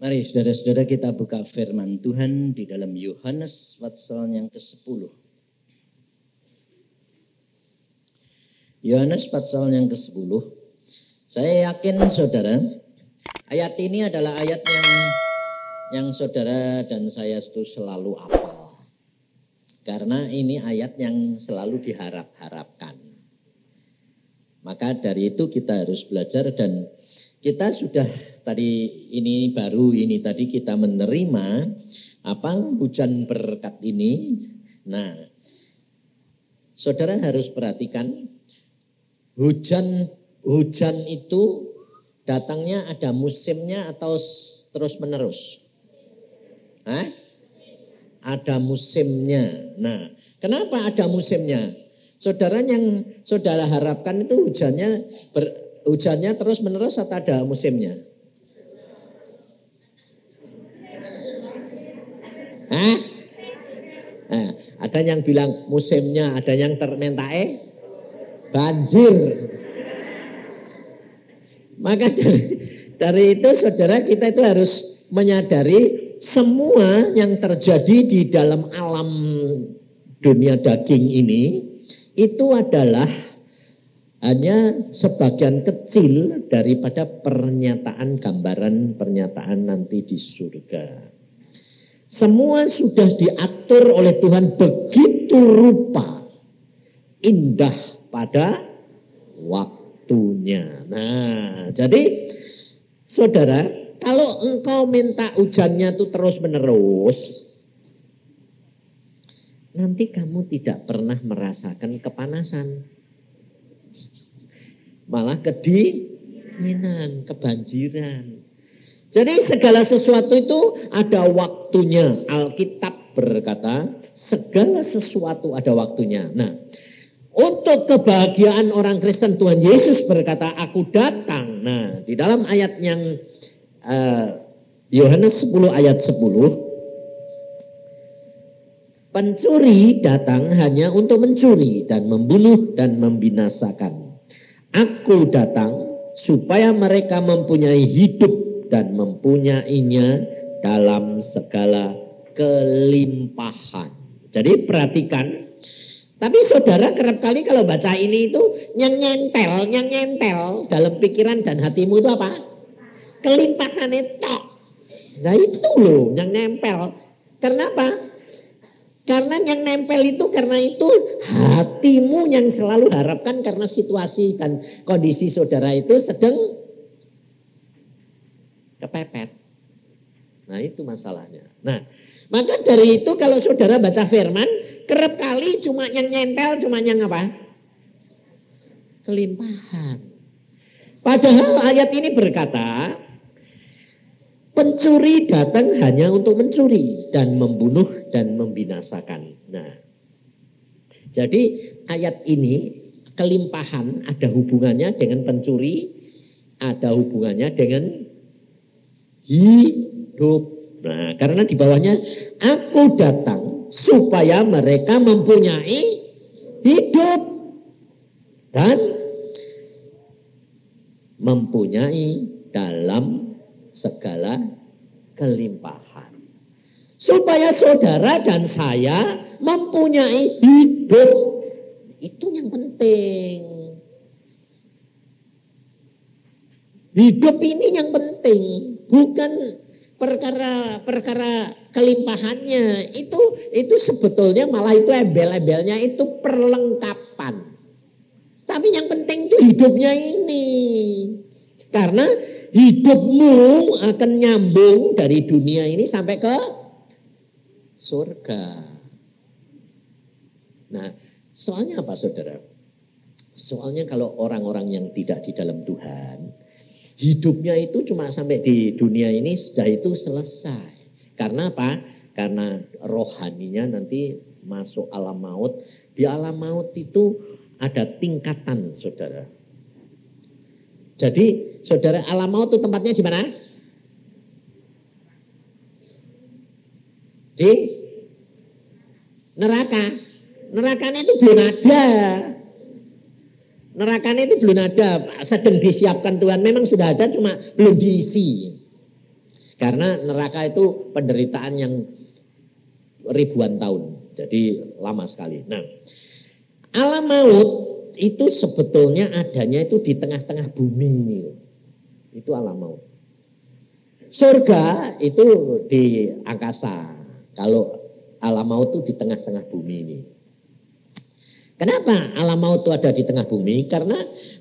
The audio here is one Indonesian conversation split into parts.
Mari saudara-saudara kita buka firman Tuhan di dalam Yohanes pasal yang ke-10. Yohanes pasal yang ke-10. Saya yakin saudara, ayat ini adalah ayat yang saudara dan saya itu selalu hafal. Karena ini ayat yang selalu diharap-harapkan. Maka dari itu kita harus belajar dan kita sudah tadi kita menerima hujan berkat ini. Nah, saudara harus perhatikan hujan itu datangnya ada musimnya atau terus menerus? Ada musimnya. Nah, kenapa ada musimnya? Saudara yang saudara harapkan itu hujannya terus menerus atau ada musimnya? Nah, ada yang bilang musimnya, ada yang termentae banjir. Maka dari itu saudara kita itu harus menyadari semua yang terjadi di dalam alam dunia daging ini itu adalah hanya sebagian kecil daripada gambaran pernyataan nanti di surga. Semua sudah diatur oleh Tuhan begitu rupa indah pada waktunya. Nah, jadi saudara, kalau engkau minta hujannya itu terus menerus, nanti kamu tidak pernah merasakan kepanasan. Malah kedinginan, kebanjiran. Jadi segala sesuatu itu ada waktunya. Alkitab berkata segala sesuatu ada waktunya. Nah, untuk kebahagiaan orang Kristen Tuhan Yesus berkata aku datang. Nah, di dalam ayat yang Yohanes 10 ayat 10. Pencuri datang hanya untuk mencuri dan membunuh dan membinasakan. Aku datang supaya mereka mempunyai hidup dan mempunyainya dalam segala kelimpahan. Jadi perhatikan. Tapi saudara kerap kali kalau baca ini itu yang nyentel dalam pikiran dan hatimu itu apa? Kelimpahan itu. Nah itu loh yang nempel. Kenapa? Karena yang nempel itu karena itu hatimu yang selalu harapkan karena situasi dan kondisi saudara itu sedang kepepet. Nah itu masalahnya. Nah maka dari itu kalau saudara baca firman kerap kali cuma yang nyentel cuma yang apa? Kelimpahan. Padahal ayat ini berkata pencuri datang hanya untuk mencuri dan membunuh dan membinasakan. Nah, jadi ayat ini kelimpahan ada hubungannya dengan pencuri, ada hubungannya dengan hidup. Nah, karena di bawahnya aku datang supaya mereka mempunyai hidup dan mempunyai dalam segala kelimpahan. Supaya saudara dan saya mempunyai hidup. Itu yang penting. Hidup ini yang penting. Bukan perkara kelimpahannya. Itu sebetulnya malah itu embel-embelnya itu perlengkapan. Tapi yang penting itu hidupnya ini. Karena hidupmu akan nyambung dari dunia ini sampai ke surga. Nah, soalnya apa saudara? Soalnya kalau orang-orang yang tidak di dalam Tuhan, hidupnya itu cuma sampai di dunia ini sudah itu selesai. Karena apa? Karena rohaninya nanti masuk alam maut. Di alam maut itu ada tingkatan saudara. Jadi saudara alam maut itu tempatnya di mana? Di neraka. Nerakanya itu belum ada. Nerakanya itu belum ada. Sedang disiapkan Tuhan. Memang sudah ada cuma belum diisi. Karena neraka itu penderitaan yang ribuan tahun. Jadi lama sekali. Nah, alam maut itu sebetulnya adanya itu di tengah-tengah bumi ini. Itu alam maut. Surga itu di angkasa. Kalau alam maut itu di tengah-tengah bumi ini. Kenapa alam maut itu ada di tengah bumi? Karena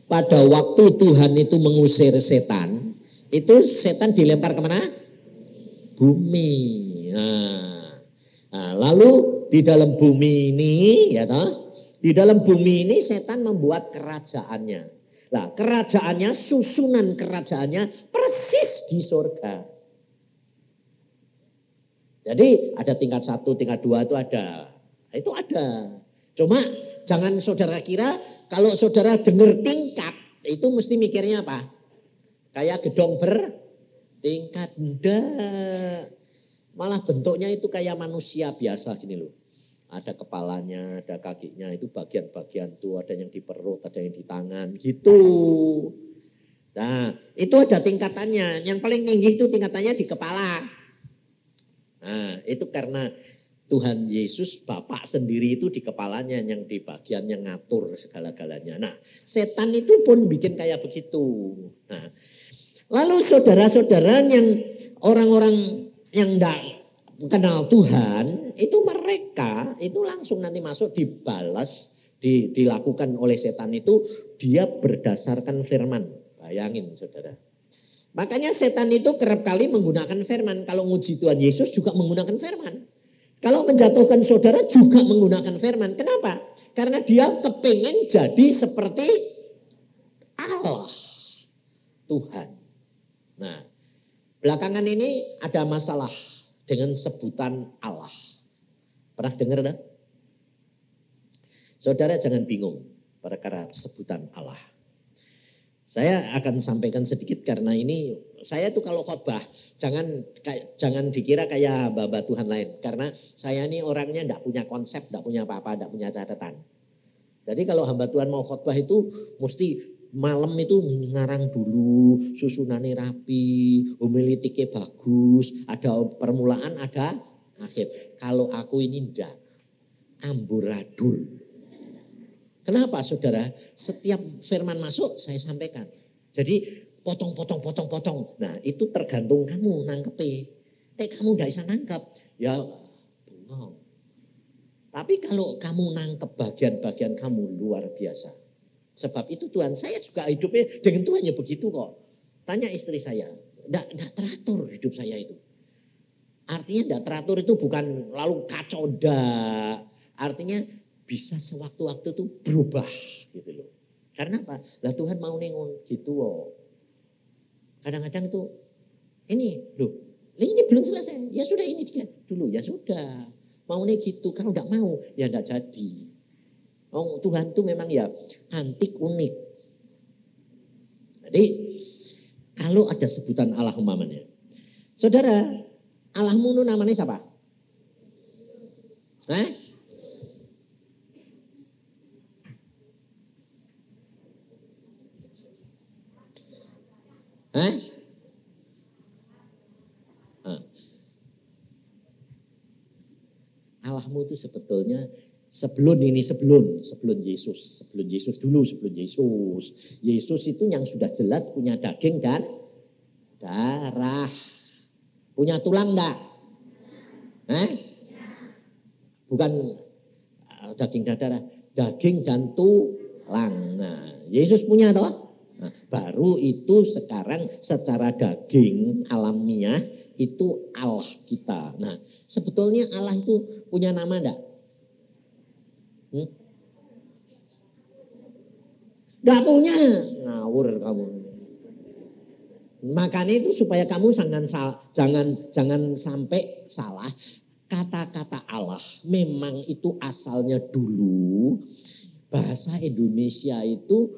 pada waktu Tuhan itu mengusir setan, itu setan dilempar kemana? Bumi. Nah, lalu di dalam bumi ini, ya toh, di dalam bumi ini setan membuat kerajaannya. Nah, kerajaannya, susunan kerajaannya persis di surga. Jadi ada tingkat 1, tingkat 2 itu ada. Itu ada. Cuma jangan saudara kira kalau saudara dengar tingkat itu mesti mikirnya apa? Kayak gedung bertingkat. Enggak. Malah bentuknya itu kayak manusia biasa gini loh. Ada kepalanya, ada kakinya, itu bagian-bagian tuh, ada yang di perut, ada yang di tangan, gitu. Nah, itu ada tingkatannya. Yang paling tinggi itu tingkatannya di kepala. Nah, itu karena Tuhan Yesus Bapak sendiri itu di kepalanya, yang di bagian yang ngatur segala-galanya. Nah, setan itu pun bikin kayak begitu. Nah, lalu saudara-saudara yang orang-orang yang tidak kenal Tuhan, itu mereka itu langsung nanti masuk dibalas, dilakukan oleh setan itu, dia berdasarkan firman. Bayangin saudara. Makanya setan itu kerap kali menggunakan firman. Kalau nguji Tuhan Yesus juga menggunakan firman. Kalau menjatuhkan saudara juga menggunakan firman. Kenapa? Karena dia kepengen jadi seperti Allah, Tuhan. Nah, belakangan ini ada masalah dengan sebutan Allah. Pernah dengar dah? Saudara jangan bingung perkara sebutan Allah. Saya akan sampaikan sedikit karena ini saya tuh kalau khotbah jangan dikira kayak hamba Tuhan lain. Karena saya ini orangnya enggak punya konsep, enggak punya apa-apa, enggak punya catatan. Jadi kalau hamba Tuhan mau khotbah itu mesti malam itu ngarang dulu, susunannya rapi, homiletiknya bagus, ada permulaan, ada akhir. Kalau aku ini enggak, amburadul. Kenapa saudara? Setiap firman masuk saya sampaikan. Jadi potong. Nah itu tergantung kamu nangkepi. Kamu enggak bisa nangkep, ya bengong. Tapi kalau kamu nangkep bagian-bagian kamu luar biasa. Sebab itu Tuhan, saya juga hidupnya dengan Tuhan ya begitu kok. Tanya istri saya, enggak teratur hidup saya itu. Artinya enggak teratur itu bukan lalu kacau dah. Artinya bisa sewaktu-waktu itu berubah gitu loh. Karena apa? Lah Tuhan mau nengon gitu loh. Kadang-kadang itu ini loh, ini belum selesai. Ya sudah ini dulu, ya sudah. Mau nih gitu, kalau enggak mau ya enggak jadi. Oh, Tuhan itu memang ya antik unik. Jadi kalau ada sebutan Allah umpamanya. Saudara, Allahmu itu namanya siapa? Allahmu itu sebetulnya sebelum Yesus. Yesus itu yang sudah jelas punya daging dan darah. Punya tulang enggak? Bukan daging dan darah, daging dan tulang. Nah, Yesus punya toh? Nah, baru itu sekarang secara daging alamiah itu Allah kita. Nah, sebetulnya Allah itu punya nama enggak? Enggak punya. Ngawur kamu. Makanya itu supaya kamu jangan sampai salah. Kata-kata Allah memang itu asalnya dulu bahasa Indonesia itu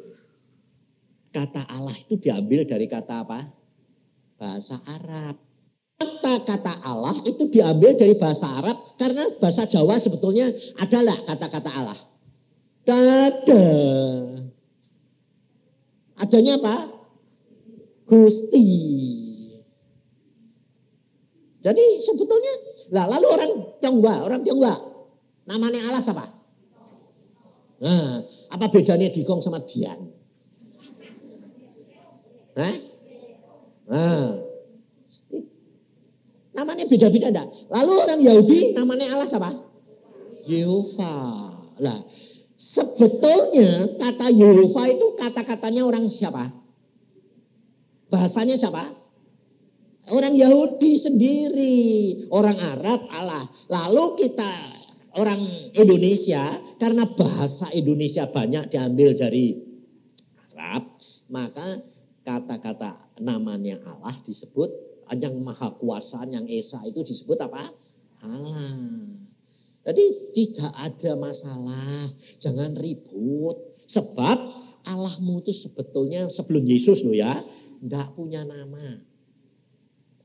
kata Allah itu diambil dari kata apa? Bahasa Arab. Kata-kata Allah itu diambil dari bahasa Arab karena bahasa Jawa sebetulnya adalah kata-kata Allah. Ada. Adanya apa? Gusti. Jadi sebetulnya, lalu orang Tionghoa, namanya Allah siapa? Nah, apa bedanya Dikong sama Dian? Nah, namanya beda-beda enggak? Lalu orang Yahudi namanya Allah siapa? Yehova. Lah, sebetulnya kata Yehova itu kata-katanya orang siapa? Bahasanya siapa? Orang Yahudi sendiri, orang Arab Allah. Lalu kita orang Indonesia, karena bahasa Indonesia banyak diambil dari Arab, maka kata-kata namanya Allah disebut, yang Maha Kuasa, yang Esa itu disebut apa? Allah. Jadi tidak ada masalah, jangan ribut. Sebab Allahmu itu sebetulnya sebelum Yesus loh ya, enggak punya nama.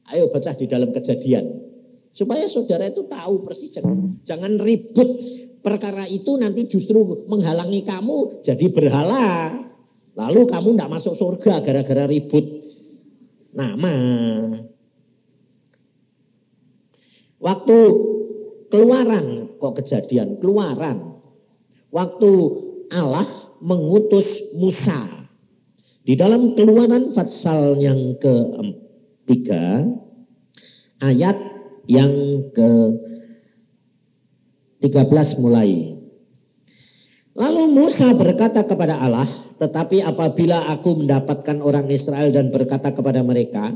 Ayo baca di dalam Kejadian. Supaya saudara itu tahu persis, jangan ribut. Perkara itu nanti justru menghalangi kamu jadi berhala. Lalu kamu enggak masuk surga gara-gara ribut nama. Waktu Keluaran, kok Kejadian, Keluaran. Waktu Allah mengutus Musa. Di dalam Keluaran pasal yang ke-3 ayat yang ke-13 mulai. Lalu Musa berkata kepada Allah, tetapi apabila aku mendapatkan orang Israel dan berkata kepada mereka,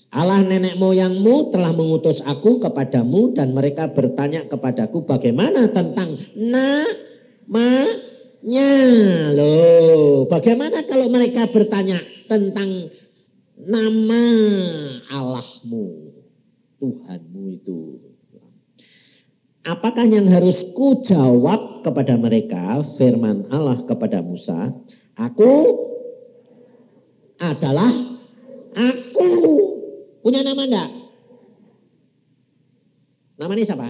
Allah nenek moyangmu telah mengutus aku kepadamu dan mereka bertanya kepadaku bagaimana tentang namanya. Loh, bagaimana kalau mereka bertanya tentang nama Allahmu, Tuhanmu itu? Apakah yang harus ku jawab kepada mereka? Firman Allah kepada Musa, aku adalah aku. Punya nama enggak? Namanya siapa?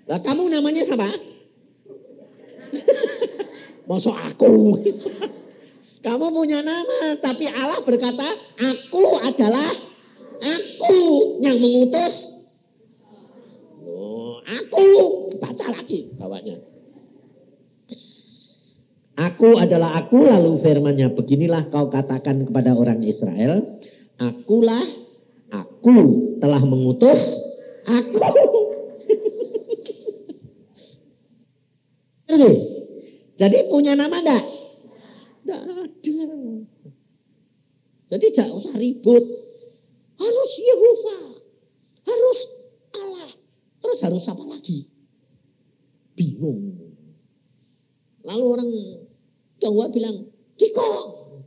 Lah kamu namanya siapa? Masuk aku. Kamu punya nama, tapi Allah berkata, aku adalah aku yang mengutus. Oh, aku. Baca lagi bawahnya. Aku adalah aku, lalu firman-Nya, beginilah kau katakan kepada orang Israel, akulah aku telah mengutus aku. Jadi punya nama enggak? Enggak ada. Jadi tidak usah ribut. Harus Yehova, harus Allah, terus harus apa lagi? Bingung. Lalu orang Jawa bilang, Dikong.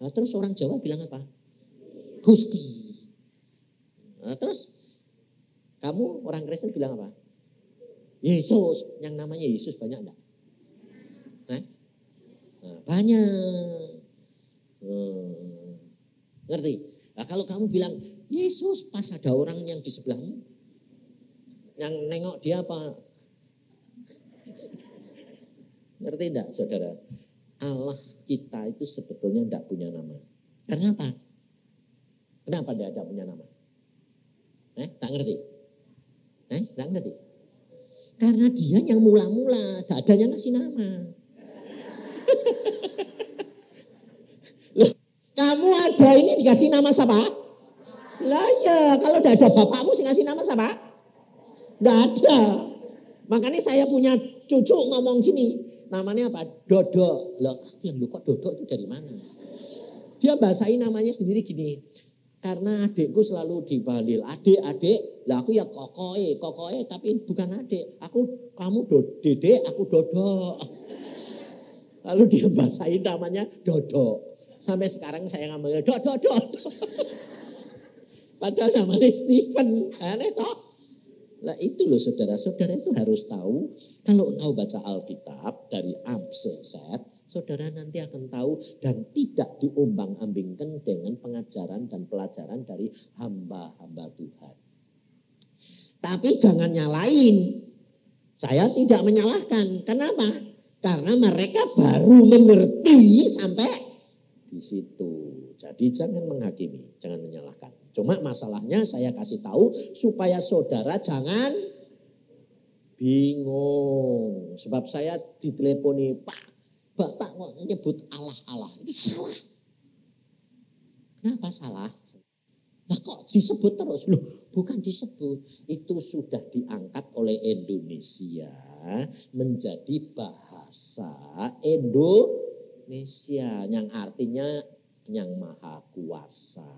Nah, terus orang Jawa bilang apa? Gusti. Nah, terus kamu orang Kristen bilang apa? Yesus. Yang namanya Yesus banyak enggak? Nah, banyak. Ngerti? Nah, kalau kamu bilang Yesus, pas ada orang yang di sebelahmu, yang nengok dia apa? Ngerti enggak saudara? Allah kita itu sebetulnya enggak punya nama. Kenapa? Kenapa dia tidak punya nama? Tak ngerti? Tak ngerti? Karena dia yang mula-mula, tak ada yang ngasih nama. Loh, kamu ada ini dikasih nama siapa? Lah ya, kalau tidak ada bapakmu sih ngasih nama siapa? Tidak ada. Makanya saya punya cucu ngomong gini, namanya apa? Dodo. Loh, kok Dodo itu dari mana? Dia bahasain namanya sendiri gini. Karena adikku selalu dipanggil adik. Lah aku ya kokoe, tapi bukan adik. Kamu Dede, aku Dodo. Lalu dia bahasain namanya Dodo. Sampai sekarang saya ngomongnya Dodo. Padahal namanya Stephen. Aneh toh? Nah itu loh saudara-saudara itu harus tahu, kalau engkau baca Alkitab dari A sampai Z, saudara nanti akan tahu dan tidak diombang-ambingkan dengan pengajaran dan pelajaran dari hamba-hamba Tuhan. Tapi jangan nyalain. Saya tidak menyalahkan. Kenapa? Karena mereka baru mengerti sampai di situ. Jadi jangan menghakimi, jangan menyalahkan. Cuma masalahnya saya kasih tahu supaya saudara jangan bingung. Sebab saya diteleponi, Pak, Bapak kok nyebut Allah-Allah. Itu salah. Kenapa salah? Nah kok disebut terus? Loh, bukan disebut. Itu sudah diangkat oleh Indonesia menjadi bahasa Indonesia yang artinya yang maha kuasa.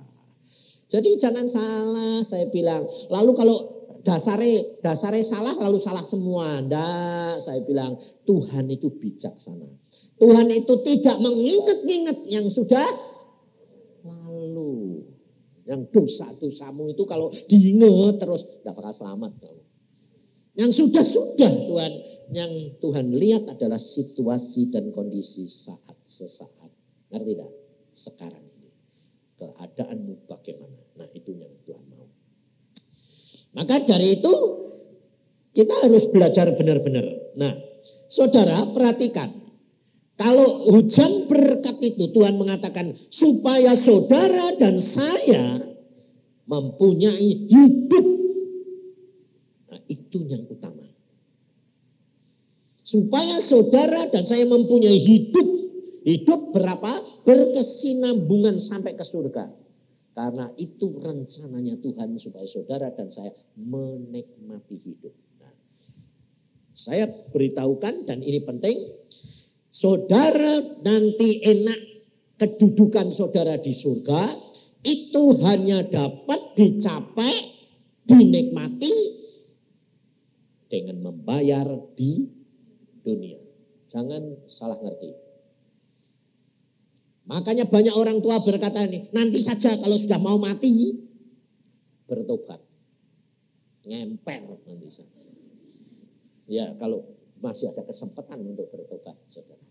Jadi jangan salah saya bilang. Lalu kalau dasare salah lalu salah semua. Nggak, saya bilang Tuhan itu bijaksana. Tuhan itu tidak mengingat-ingat yang sudah lalu. Yang dosa-dosamu itu kalau diingat terus tidak bakal selamat kamu. Yang sudah-sudah Tuhan, yang Tuhan lihat adalah situasi dan kondisi saat sesaat. Ngerti tidak? Sekarang ini keadaanmu bagaimana? Nah itu yang Tuhan mau. Maka dari itu kita harus belajar benar-benar. Nah, saudara perhatikan. Kalau hujan berkat itu Tuhan mengatakan supaya saudara dan saya mempunyai hidup. Nah, itu yang utama. Supaya saudara dan saya mempunyai hidup. Hidup berapa? Berkesinambungan sampai ke surga. Karena itu rencananya Tuhan supaya saudara dan saya menikmati hidup. Nah, saya beritahukan dan ini penting. Saudara nanti enak kedudukan saudara di surga itu hanya dapat dicapai, dinikmati dengan membayar di dunia. Jangan salah ngerti. Makanya banyak orang tua berkata ini, nanti saja kalau sudah mau mati bertobat. Ngemper nanti saja. Ya kalau masih ada kesempatan untuk bertobat, saudara.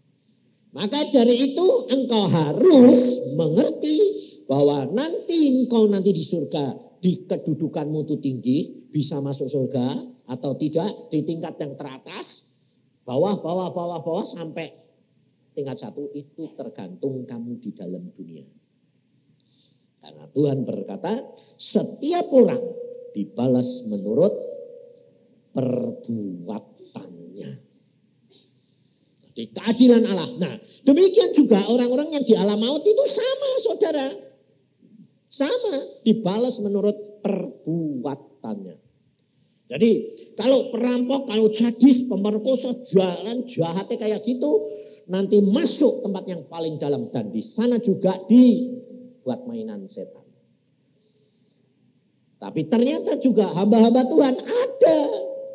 Maka dari itu engkau harus mengerti bahwa nanti engkau nanti di surga, di kedudukanmu itu tinggi, bisa masuk surga atau tidak di tingkat yang teratas, bawah sampai tingkat 1 itu tergantung kamu di dalam dunia. Karena Tuhan berkata, setiap orang dibalas menurut perbuatannya. Di keadilan Allah. Nah, demikian juga orang-orang yang di alam maut itu sama, saudara. Sama, dibalas menurut perbuatannya. Jadi, kalau perampok, kalau jadis, pemerkosa, jalan jahatnya kayak gitu, nanti masuk tempat yang paling dalam. Dan di sana juga dibuat mainan setan. Tapi ternyata juga hamba-hamba Tuhan ada.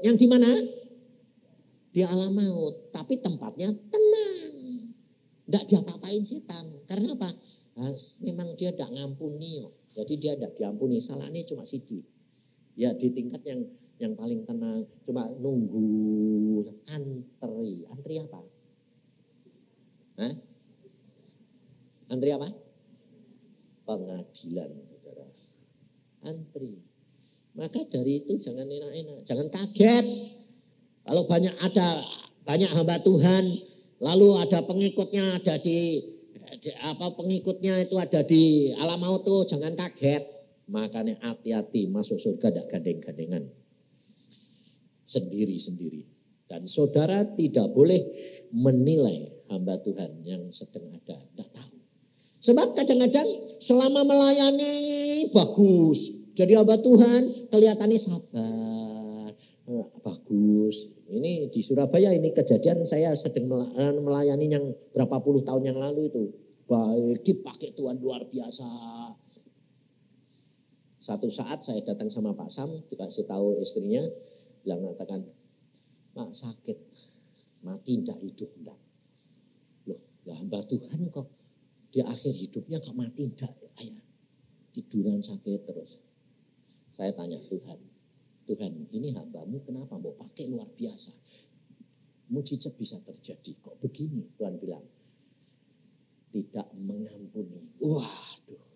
Yang di mana? Di alam maut, tapi tempatnya tenang. Tidak diapa-apain setan. Karena apa? Memang dia tidak ngampuni. Jadi dia tidak diampuni. Salahnya cuma sidik. Ya di tingkat yang paling tenang. Cuma nunggu antri. Antri apa? Hah? Antri apa? Pengadilan, saudara. Antri. Maka dari itu jangan enak-enak. Jangan kaget. Kalau banyak hamba Tuhan, lalu ada pengikutnya ada pengikutnya itu ada di alam maut tuh, jangan kaget. Makanya hati-hati masuk surga tidak gandeng-gandengan. Sendiri-sendiri. Dan saudara tidak boleh menilai hamba Tuhan yang sedang ada. Tidak tahu. Sebab kadang-kadang selama melayani bagus. Jadi hamba Tuhan kelihatannya sabar. Bagus. Ini di Surabaya ini kejadian saya sedang melayani yang berapa puluh tahun yang lalu itu. Baik, dipakai Tuhan luar biasa. Satu saat saya datang sama Pak Sam, dikasih tahu istrinya, bilang mengatakan, Pak sakit, mati enggak hidup enggak. Loh, hamba Tuhan kok di akhir hidupnya kok mati enggak? Ayah, tiduran sakit terus. Saya tanya Tuhan, ini hambamu kenapa mau pakai luar biasa? Mujizat bisa terjadi. Kok begini? Tuhan bilang, tidak mengampuni. Waduh,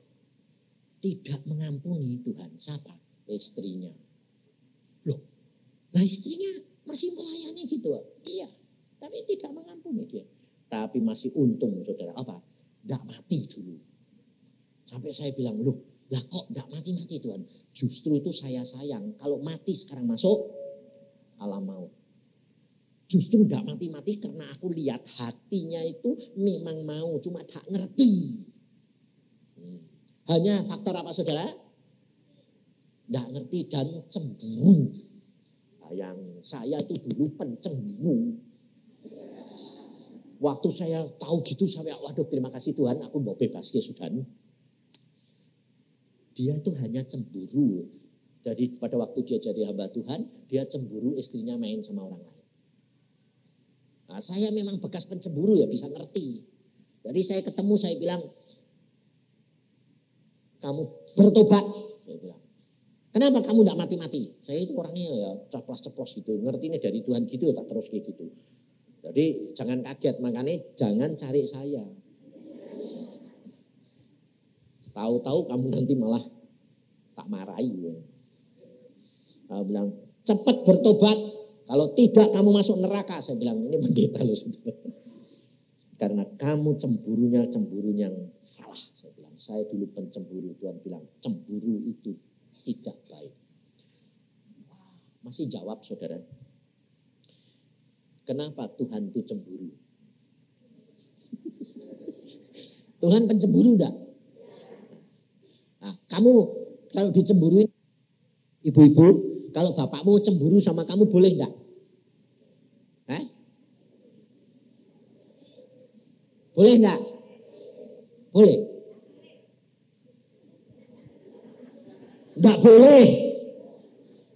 tidak mengampuni Tuhan. Siapa? Istrinya. Loh, lah istrinya masih melayani gitu. Iya, tapi tidak mengampuni dia. Tapi masih untung, saudara. Apa? Tidak mati dulu. Sampai saya bilang, loh, lah kok enggak mati-mati Tuhan? Justru itu saya sayang. Kalau mati sekarang masuk, alam maut. Justru enggak mati-mati karena aku lihat hatinya itu memang mau, cuma tak ngerti. Hanya faktor apa saudara? Enggak ngerti dan cemburu. Yang saya itu dulu pencemburu. Waktu saya tahu gitu, saya waduh terima kasih Tuhan, aku mau bebas ya sudah. Dia itu hanya cemburu. Jadi pada waktu dia jadi hamba Tuhan, dia cemburu istrinya main sama orang lain. Nah, saya memang bekas pencemburu ya, bisa ngerti. Jadi saya ketemu, saya bilang, kamu bertobat. Saya bilang, kenapa kamu tidak mati-mati? Saya itu orangnya ya ceplos-ceplos gitu, ngertinya dari Tuhan gitu, tak terus kayak gitu. Jadi jangan kaget, makanya jangan cari saya. Tahu-tahu kamu nanti malah tak marahi. Saya bilang, cepat bertobat. Kalau tidak kamu masuk neraka. Saya bilang, ini pendeta loh. Karena kamu cemburunya yang salah. Saya bilang, saya dulu pencemburu. Tuhan bilang, cemburu itu tidak baik. Masih jawab saudara. Kenapa Tuhan itu cemburu? Tuhan pencemburu enggak? Nah, kamu kalau dicemburuin, ibu-ibu, kalau bapakmu cemburu sama kamu boleh enggak? Boleh enggak? Boleh. Enggak boleh.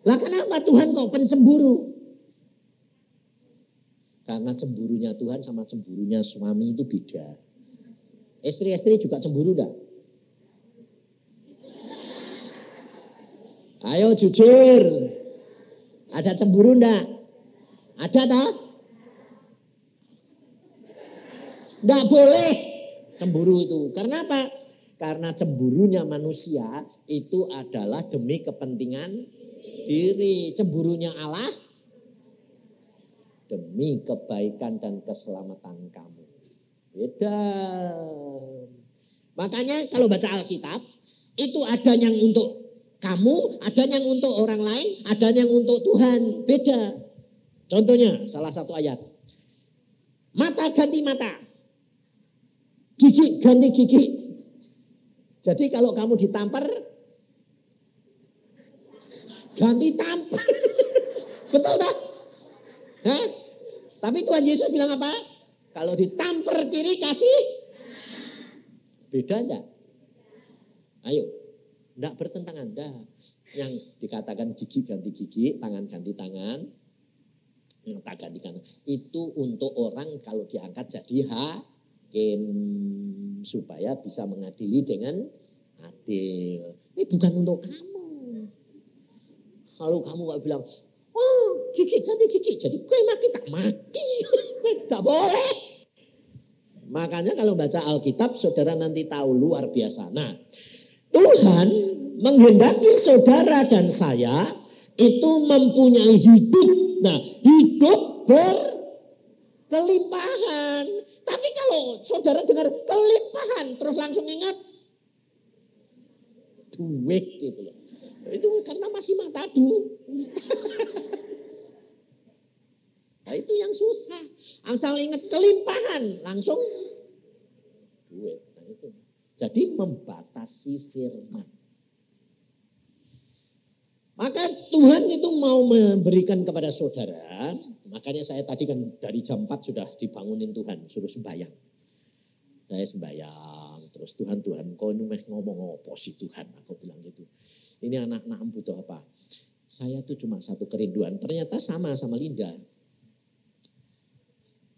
Lah kenapa Tuhan kok pencemburu? Karena cemburunya Tuhan sama cemburunya suami itu beda. Istri-istri juga cemburu enggak? Ayo jujur. Ada cemburu enggak? Ada tak? Enggak boleh cemburu itu. Karena apa? Karena cemburunya manusia itu adalah demi kepentingan diri. Cemburunya Allah demi kebaikan dan keselamatan kamu. Beda. Makanya kalau baca Alkitab itu ada yang untuk kamu, ada yang untuk orang lain, ada yang untuk Tuhan. Beda. Contohnya salah satu ayat. Mata ganti mata. Gigi ganti gigi. Jadi kalau kamu ditampar, ganti tampar. Betul tak? Hah? Tapi Tuhan Yesus bilang apa? Kalau ditampar kiri kasih. Beda enggak? Ayo. Enggak bertentangan. Enggak. Yang dikatakan gigi ganti gigi, tangan ganti tangan. Yang tak ganti tangan. Itu untuk orang kalau diangkat jadi hakim. Supaya bisa mengadili dengan adil. Ini bukan untuk kamu. Kalau kamu gak bilang, oh gigi ganti gigi, jadi gue mati tak mati. Tak boleh. Makanya kalau baca Alkitab, saudara nanti tahu luar biasa. Nah, Tuhan menghendaki saudara dan saya itu mempunyai hidup. Nah, hidup berkelimpahan. Tapi kalau saudara dengar kelimpahan, terus langsung ingat duit gitu loh. Itu karena masih matadu. Nah, itu yang susah. Asal ingat kelimpahan, langsung duit. Nah, itu. Jadi membatasi firman. Maka Tuhan itu mau memberikan kepada saudara, makanya saya tadi kan dari jam 4 sudah dibangunin Tuhan, suruh sembahyang. Saya sembahyang, terus Tuhan, kau ini ngomong apa sih Tuhan? Aku bilang gitu. Ini anak-anak butuh apa? Saya tuh cuma satu kerinduan, ternyata sama Linda.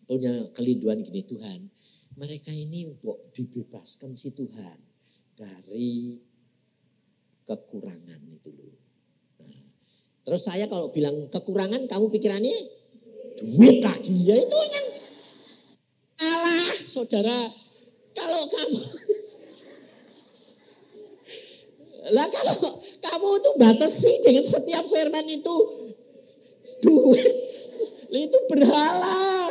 Punya kerinduan gini, Tuhan, mereka ini dibebaskan si Tuhan dari kekurangan itu loh. Terus saya kalau bilang kekurangan, kamu pikirannya duit lagi. Ya itu yang salah, saudara. Kalau kamu, lah kalau kamu itu batasi dengan setiap firman itu duit, itu berhala.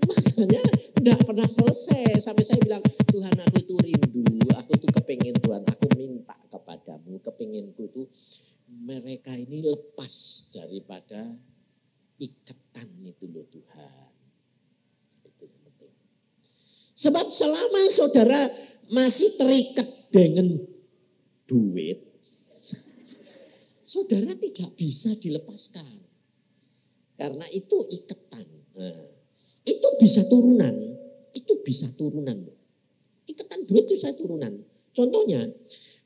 Makanya enggak pernah selesai. Sampai saya bilang, Tuhan aku itu rindu, aku itu kepingin Tuhan, aku minta kepadamu, kepinginku itu mereka ini lepas daripada ikatan itu loh Tuhan. Itu yang penting. Sebab selama saudara masih terikat dengan duit, saudara tidak bisa dilepaskan. Karena itu ikatan. Nah, itu bisa turunan. Itu bisa turunan. Ikatan duit itu saya turunan. Contohnya,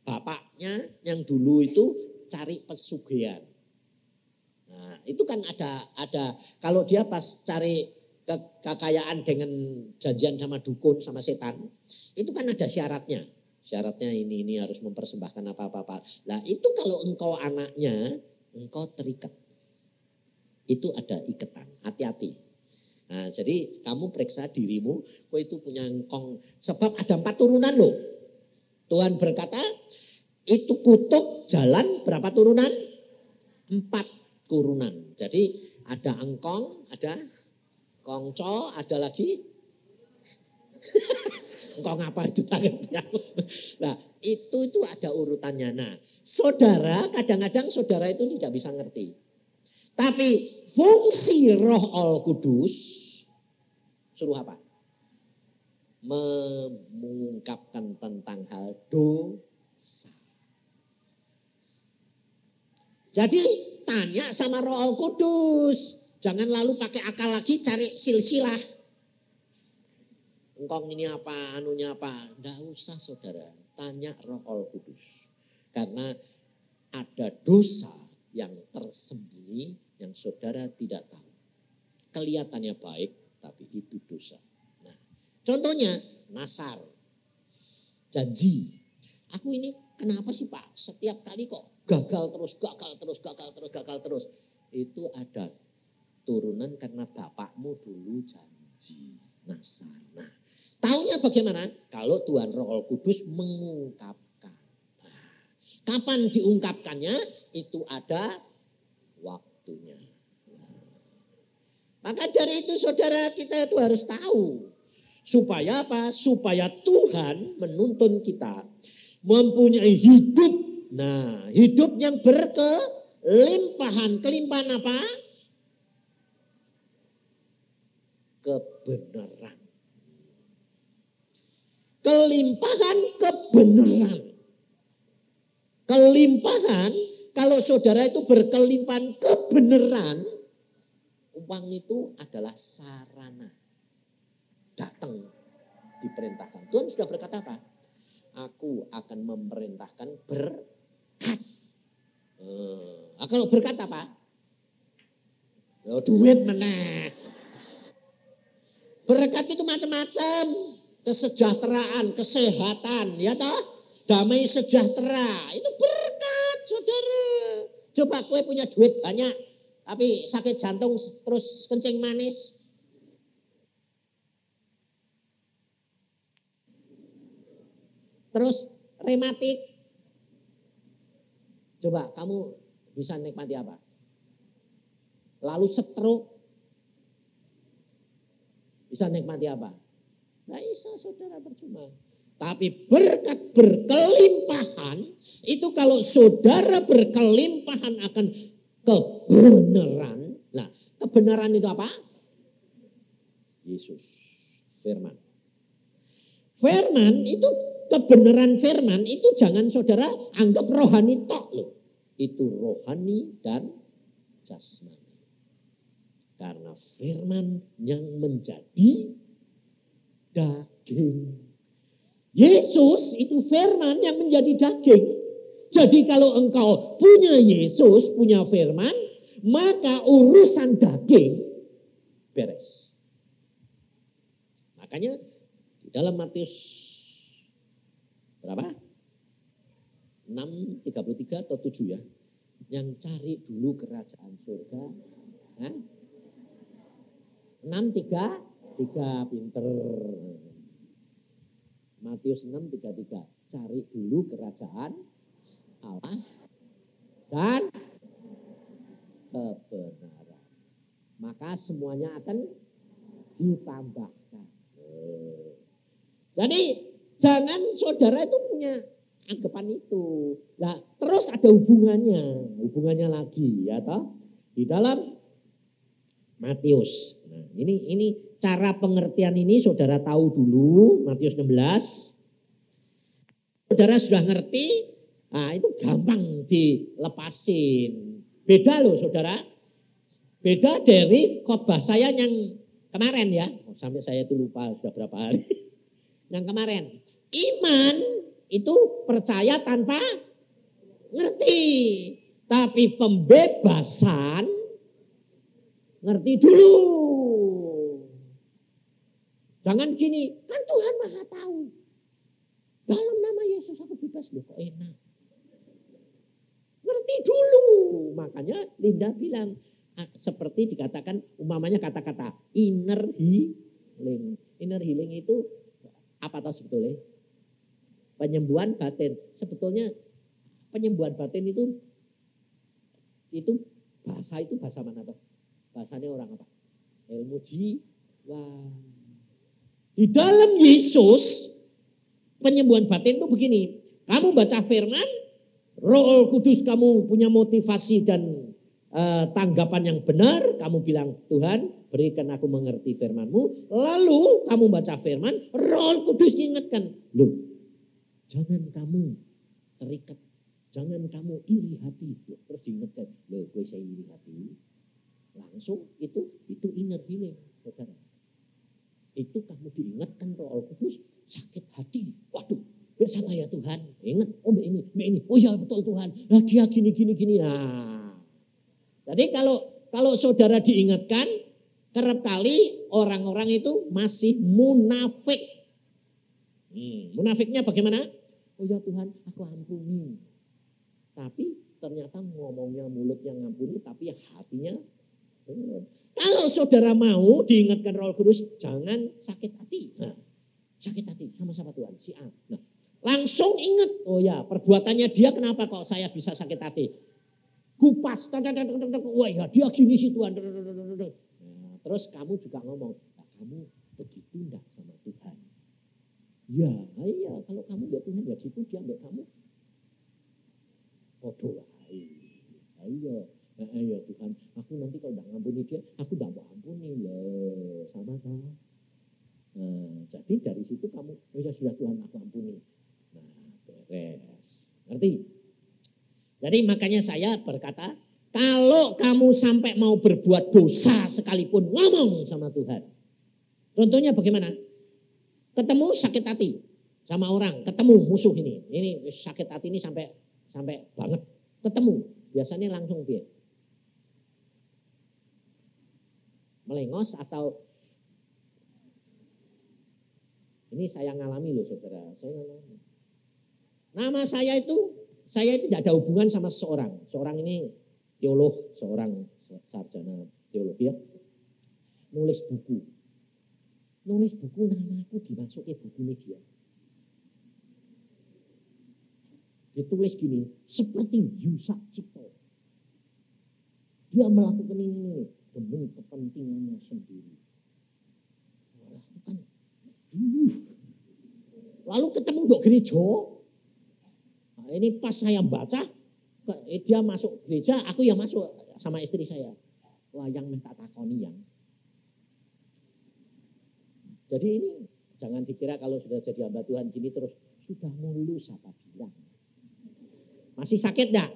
bapaknya yang dulu itu cari pesugihan. Nah, itu kan ada kalau dia pas cari kekayaan dengan janjian sama dukun, sama setan, itu kan ada syaratnya. Syaratnya ini harus mempersembahkan apa-apa. Nah, itu kalau engkau anaknya, engkau terikat. Itu ada ikatan, hati-hati. Nah, jadi kamu periksa dirimu, kau itu punya engkong. Sebab ada 4 turunan loh. Tuhan berkata, itu kutuk jalan berapa turunan? 4 turunan. Jadi ada engkong, ada kongco, ada lagi engkong apa itu tak ngerti aku. Nah, itu ada urutannya. Nah, saudara, kadang-kadang saudara itu tidak bisa ngerti. Tapi fungsi Roh Al-Kudus suruh apa? Mengungkapkan tentang hal dosa. Jadi tanya sama Roh Al-Kudus. Jangan lalu pakai akal lagi cari silsilah. Engkong ini apa, anunya apa. Enggak usah saudara. Tanya Roh Al-Kudus. Karena ada dosa yang tersembunyi yang saudara tidak tahu. Kelihatannya baik, tapi itu dosa. Nah, contohnya nasar, janji. Aku ini kenapa sih Pak? Setiap kali kok gagal terus. Itu ada turunan karena bapakmu dulu janji nasar. Nah, taunya bagaimana? Kalau Tuhan Roh Kudus mengungkapkan. Nah, kapan diungkapkannya? Itu ada waktunya. Nah, maka dari itu saudara kita itu harus tahu. Supaya apa? Supaya Tuhan menuntun kita mempunyai hidup. Nah, hidup yang berkelimpahan. Kelimpahan apa? Kebenaran. Kelimpahan kebenaran. Kelimpahan, kalau saudara itu berkelimpahan kebenaran, uang itu adalah sarana. Datang, diperintahkan. Tuhan sudah berkata apa? Aku akan memerintahkan berkat. Kalau berkat apa? Duit meneh. Berkat itu macam-macam. Kesejahteraan, kesehatan, ya toh? Damai sejahtera, itu berkat saudara. Coba kue punya duit banyak, tapi sakit jantung terus kencing manis. Terus rematik. Coba kamu bisa nikmati apa? Lalu stroke. Bisa nikmati apa? Nggak bisa saudara, percuma. Tapi berkat berkelimpahan, itu kalau saudara berkelimpahan akan kebenaran. Nah, kebenaran itu apa? Yesus, firman. Firman itu, kebenaran firman itu jangan saudara anggap rohani tok loh. Itu rohani dan jasmani. Karena firman yang menjadi daging. Yesus itu firman yang menjadi daging. Jadi kalau engkau punya Yesus, punya firman, maka urusan daging beres. Makanya di dalam Matius berapa? 6:33 atau 7 ya. Yang cari dulu kerajaan surga. 6:33 pinter. Matius 6:33. Cari dulu kerajaan Allah dan kebenaran. Maka semuanya akan ditambahkan. Jadi Jangan saudara itu punya anggapan itu. Nah, terus ada hubungannya lagi ya toh di dalam Matius. Nah, ini cara pengertian ini saudara tahu dulu Matius 16. Saudara sudah ngerti, nah itu gampang dilepasin. Beda loh saudara. Beda dari khotbah saya yang kemarin ya. Sampai saya itu lupa sudah berapa hari. Yang kemarin. Iman itu percaya tanpa ngerti. Tapi pembebasan ngerti dulu. Jangan gini, kan Tuhan Maha tahu. Dalam nama Yesus aku bebas loh, kok enak. Ngerti dulu. Makanya Linda bilang, seperti dikatakan, umpamanya kata-kata inner healing. Inner healing itu apa tahu sebetulnya? Penyembuhan batin. Sebetulnya penyembuhan batin itu bahasa mana toh? Bahasanya orang apa? Ilmu jiwa. Di dalam Yesus penyembuhan batin itu begini. Kamu baca firman, Roh Kudus kamu punya motivasi dan tanggapan yang benar. Kamu bilang, Tuhan berikan aku mengerti firman-Mu. Lalu kamu baca firman, Roh Kudus mengingatkan. Loh, jangan kamu terikat. Jangan kamu iri hati. Loh, terus diingatkan. Loh, gue saya iri hati. Langsung itu inner healing, saudara. Itu kamu diingatkan Roh Kudus sakit hati. Waduh, bersama ya Tuhan. Ingat, oh mbak ini. Oh ya betul Tuhan. Nah dia gini. Nah, jadi kalau saudara diingatkan, kerap kali orang-orang itu masih munafik. Munafiknya bagaimana? Oh ya Tuhan, aku ampuni. Tapi ternyata ngomongnya mulutnya ngampuni, tapi hatinya. Kalau saudara mau diingatkan Roh Kudus, jangan sakit hati. Nah, sakit hati sama Tuhan, si A. Nah, langsung ingat, oh ya perbuatannya dia kenapa kok saya bisa sakit hati. Kupas, wah ya dia gini sih Tuhan. Nah, terus kamu juga ngomong, nah, kamu begitu enggak sama Tuhan. Ya, iya kalau kamu enggak Tuhan ya gitu dia enggak kamu. Bodoh, ayo. Ya Tuhan, aku nanti kalau udah ngampuni dia, aku udah mau ampuni loh, sama toh. Nah, jadi dari situ kamu, oh ya sudah Tuhan aku ampuni. Nah, beres. Ngerti? Jadi makanya saya berkata, kalau kamu sampai mau berbuat dosa sekalipun, ngomong sama Tuhan. Contohnya bagaimana? Ketemu sakit hati sama orang, ketemu musuh ini sakit hati ini sampai banget. Ketemu, biasanya langsung dia melengos atau ini saya ngalami loh saudara, saya ngalami. Nama saya itu tidak ada hubungan sama seseorang. Seorang ini teolog, seorang sarjana teologi ya. Nulis buku namaku dimasukin buku ini dia. Ditulis gini, seperti Yusak Cipto. Dia melakukan ini demi kepentingannya sendiri. Lalu ketemu dok gereja. Nah, ini pas saya baca, dia masuk gereja, aku yang masuk sama istri saya. Wah, yang minta takoni yang. Jadi ini jangan dikira kalau sudah jadi hamba Tuhan gini terus sudah mulus apa bilang. Masih sakit enggak?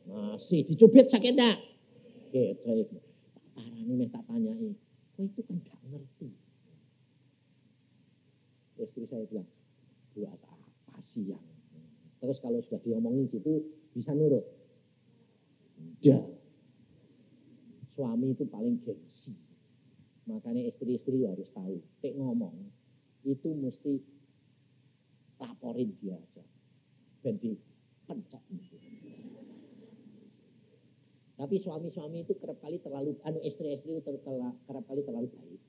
Masih dicubit sakit enggak? Gitu. Parah nih tak tanyain. Kok itu kan enggak ngerti. Istri saya bilang, buat apa sih yang? Terus kalau sudah diomongin gitu bisa nurut. Enggak. Suami itu paling gengsi. Makanya istri-istri harus tahu. Tek ngomong itu mesti laporin dia aja. Jadi pencet. Tapi suami-suami itu kerap kali terlalu, istri-istri itu kerap kali terlalu baik.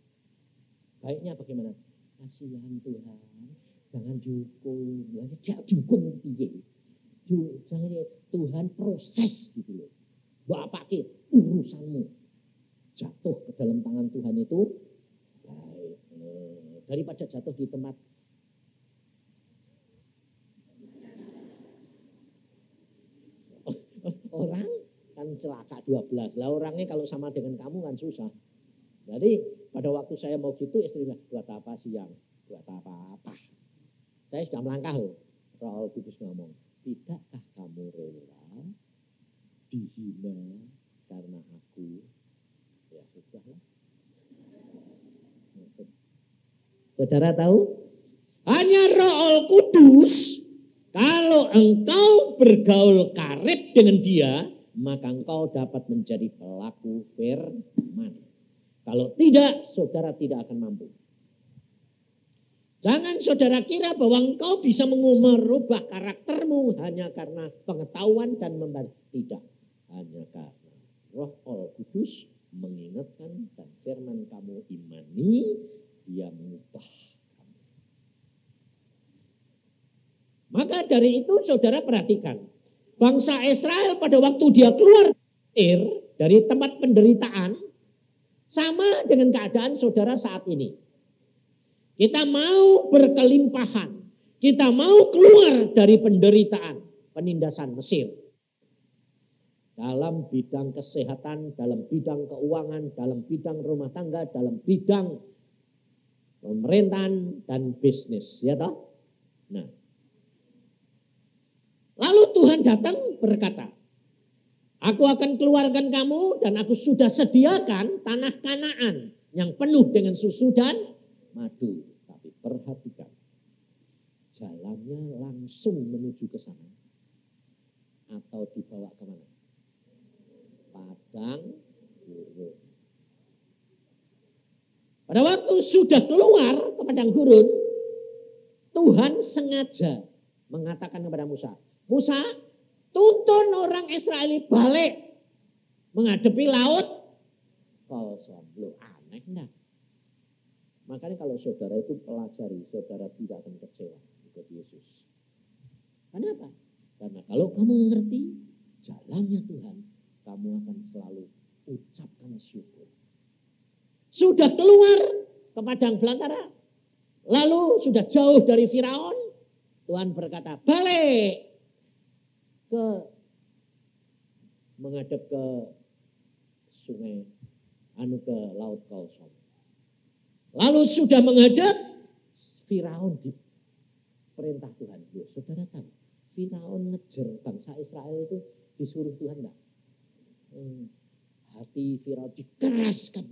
Baiknya bagaimana? Kasihan Tuhan, jangan dihukum. Jangan dihukum piye. Jangan Tuhan proses gitu loh. Bapake urusanmu. Jatuh ke dalam tangan Tuhan itu baik. Daripada jatuh di tempat yang celaka 12. Lah orangnya kalau sama dengan kamu kan susah. Jadi pada waktu saya mau gitu istri bilang, buat apa siang? Buat apa-apa. Saya sudah melangkah loh. Roh Kudus ngomong, tidakkah kamu rela dihina karena aku? Ya sudahlah. Saudara tahu? Hanya Roh Kudus, kalau engkau bergaul karib dengan dia, maka engkau dapat menjadi pelaku firman. Kalau tidak, saudara tidak akan mampu. Jangan saudara kira bahwa engkau bisa merubah karaktermu hanya karena pengetahuan dan membantu. Tidak. Hanya karena Roh Kudus mengingatkan dan firman kamu imani, dia mengubah kamu. Maka dari itu saudara perhatikan. Bangsa Israel pada waktu dia keluar dari tempat penderitaan, sama dengan keadaan saudara saat ini. Kita mau berkelimpahan. Kita mau keluar dari penderitaan, penindasan Mesir. Dalam bidang kesehatan, dalam bidang keuangan, dalam bidang rumah tangga, dalam bidang pemerintahan dan bisnis. Ya toh? Nah. Lalu Tuhan datang berkata, aku akan keluarkan kamu dan aku sudah sediakan tanah Kanaan yang penuh dengan susu dan madu. Tapi perhatikan, jalannya langsung menuju ke sana atau dibawa kemana? Padang gurun. Pada waktu sudah keluar ke padang gurun, Tuhan sengaja mengatakan kepada Musa, Musa, tuntun orang Israel balik menghadapi laut kosong. Loh, aneh enggak? Makanya kalau saudara itu pelajari, saudara tidak akan kecewa ikut Yesus. Kenapa? Karena kalau kamu mengerti jalannya Tuhan, kamu akan selalu ucapkan syukur. Sudah keluar ke padang belantara, lalu sudah jauh dari Firaun, Tuhan berkata, balik ke menghadap ke sungai, ke laut kosong. Lalu sudah menghadap, Firaun di perintah Tuhan. Loh, saudara tahu, Firaun ngejar bangsa Israel itu disuruh Tuhan enggak? Hati Firaun dikeraskan.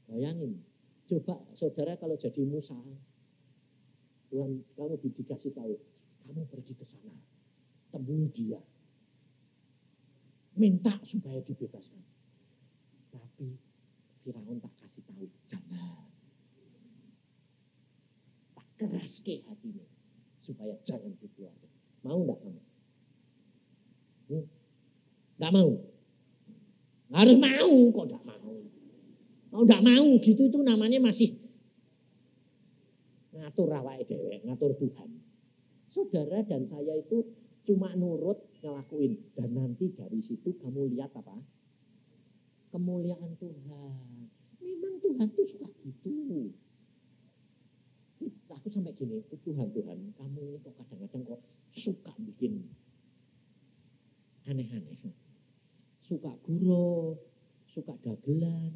Bayangin, coba saudara kalau jadi Musa, Tuhan kamu dikasih tahu, kamu pergi ke sana, temui dia, minta supaya dibebaskan. Tapi Firaun tak kasih tahu, jangan. Tak keras ke hatinya, supaya jangan dikeluarkan. Mau enggak kamu? Enggak mau. Harus mau, kok enggak mau. Mau enggak mau gitu itu namanya masih ngatur awake dhewe, ngatur Tuhan. Saudara dan saya itu cuma nurut ngelakuin. Dan nanti dari situ kamu lihat apa? Kemuliaan Tuhan. Memang Tuhan itu suka gitu. Aku sampai gini, Tuhan, kamu ini kok kadang-kadang kok suka bikin aneh-aneh. Suka gurau, suka dagelan.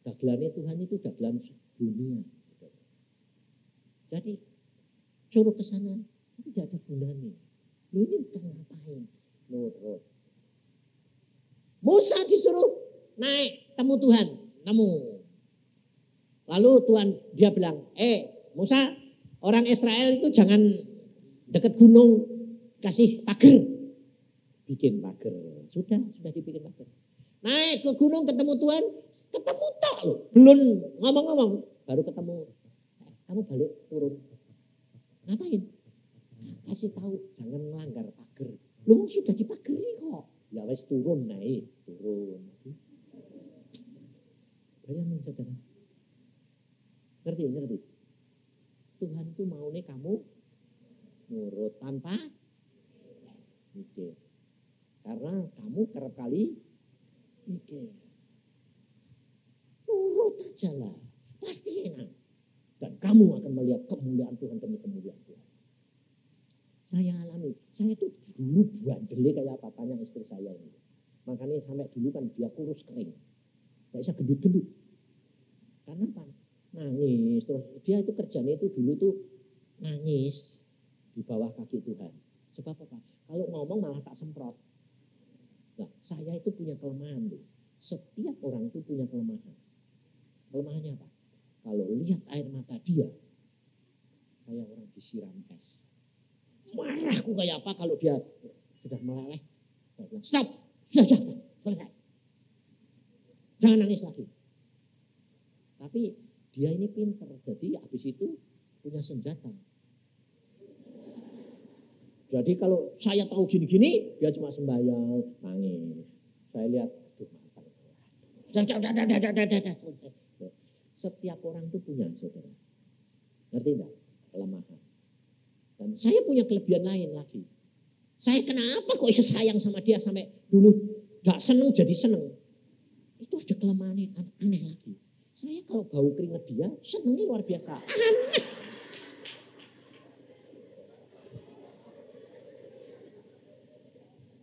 Dagelannya Tuhan itu dagelan dunia. Jadi suruh ke sana, tidak ada gunanya. Lu ini bukan ngapain? Nurut. Musa disuruh naik temu Tuhan, nemu. Lalu Tuhan dia bilang, Musa, orang Israel itu jangan dekat gunung, kasih pagar. Bikin pagar. Sudah dibikin pagar. Naik ke gunung ketemu Tuhan, ketemu tak loh. Belum ngomong-ngomong, baru ketemu. Kamu balik turun. Ngapain? Kasih tahu, jangan melanggar pagar. Lu sudah dipagari kok. Ya wes turun, naik, turun. Bayangin saudara. Ngerti? Tuhan tuh maunya kamu nurut tanpa mikir. Karena kamu kerap kali mikir. Nurut aja lah. Pasti enak. Dan kamu akan melihat kemuliaan Tuhan demi kemuliaan Tuhan. Saya alami. Saya itu dulu bandel kayak papanya istri saya ini. Makanya sampai dulu kan dia kurus kering. Gak bisa gendut-gendut. Karena apa? Nangis. Terus dia itu kerjanya itu dulu tuh nangis di bawah kaki Tuhan. Sebab apa? Kalau ngomong malah tak semprot. Nah, saya itu punya kelemahan tuh. Setiap orang itu punya kelemahan. Kelemahannya apa? Kalau lihat air mata dia, kayak orang disiram es. Marahku kayak apa kalau dia sudah meleleh. Saya bilang, stop, sudah, selesai. Jangan nangis lagi. Tapi dia ini pinter, jadi habis itu punya senjata. Jadi kalau saya tahu gini-gini, dia cuma sembahyang, nangis. Saya lihat, aduh matang. Setiap orang itu punya, saudara. Ngerti enggak? Kelemahan. Dan saya punya kelebihan lain lagi. Saya kenapa kok bisa sayang sama dia sampai dulu gak seneng jadi seneng. Itu ada kelemahan aneh lagi. Saya kalau bau keringat dia, senengnya luar biasa. Aneh.